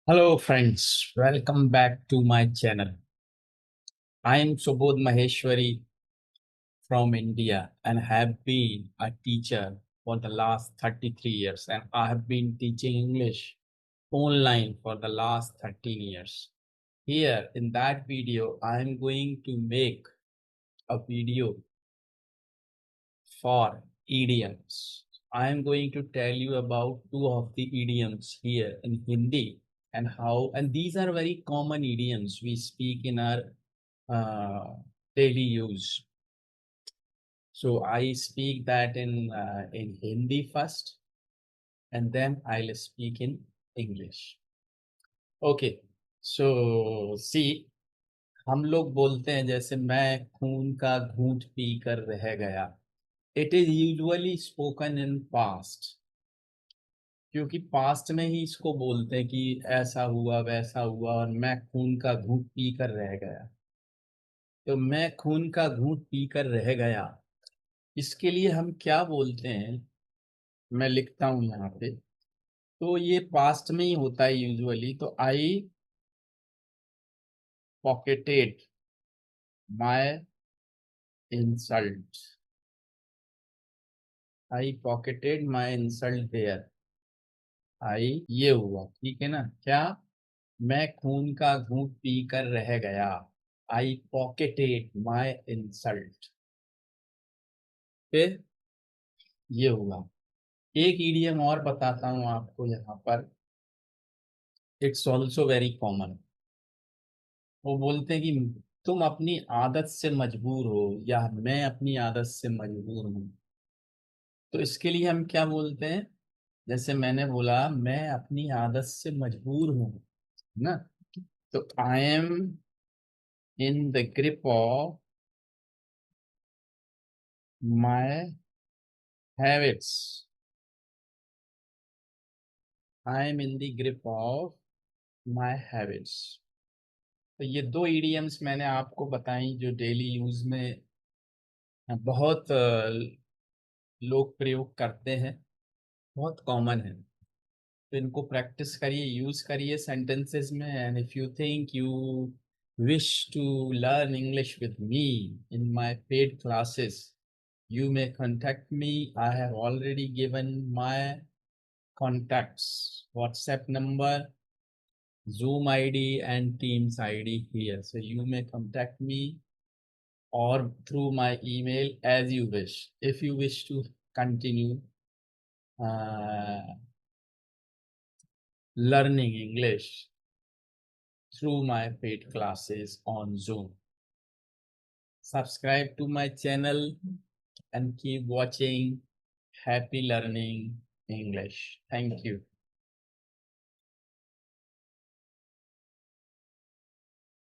Hello friends, welcome back to my channel. I am Subodh Maheshwari from India and have been a teacher for the last 33 years, and I have been teaching English online for the last 13 years. Here in that video, I am going to make a video for idioms. I am going to tell you about two of the idioms here in Hindi and how, and these are very common idioms we speak in our uh, daily use. So I speak that in Hindi first, and then I'll speak in English. Okay, so see, हम लोग बोलते हैं जैसे मैं खून का घूंट P कर रह गया. It is usually spoken in past. क्योंकि पास्ट में ही इसको बोलते हैं कि ऐसा हुआ वैसा हुआ और मैं खून का घूंट पी कर रह गया. तो मैं खून का घूंट पी कर रह गया, इसके लिए हम क्या बोलते हैं, मैं लिखता हूं यहाँ पे. तो ये पास्ट में ही होता है यूजुअली. तो I pocketed my insult. I pocketed my insult there. I ये हुआ, ठीक है ना. क्या, मैं खून का घूंट पी कर रह गया. आई पॉकेटेड माय इंसल्ट. फिर ये हुआ. एक इडियम और बताता हूं आपको यहाँ पर. It's also very common. वो बोलते हैं कि तुम अपनी आदत से मजबूर हो या मैं अपनी आदत से मजबूर हूं. तो इसके लिए हम क्या बोलते हैं, जैसे मैंने बोला मैं अपनी आदत से मजबूर हूं ना. तो I am in the grip of my habits. I am in the grip of my habits. तो ये दो इडियम्स मैंने आपको बताई जो डेली यूज में बहुत लोग प्रयोग करते हैं, बहुत कॉमन है. तो इनको प्रैक्टिस करिए, यूज करिए सेंटेंसेस में. And if you think you wish to learn English with me in my paid classes, you may contact me. I have already given my contacts, WhatsApp number, Zoom ID, and Teams ID here. So you may contact me or through my email as you wish. If you wish to continue uh, learning English through my paid classes on Zoom. Subscribe to my channel and keep watching. Happy learning English. Thank you.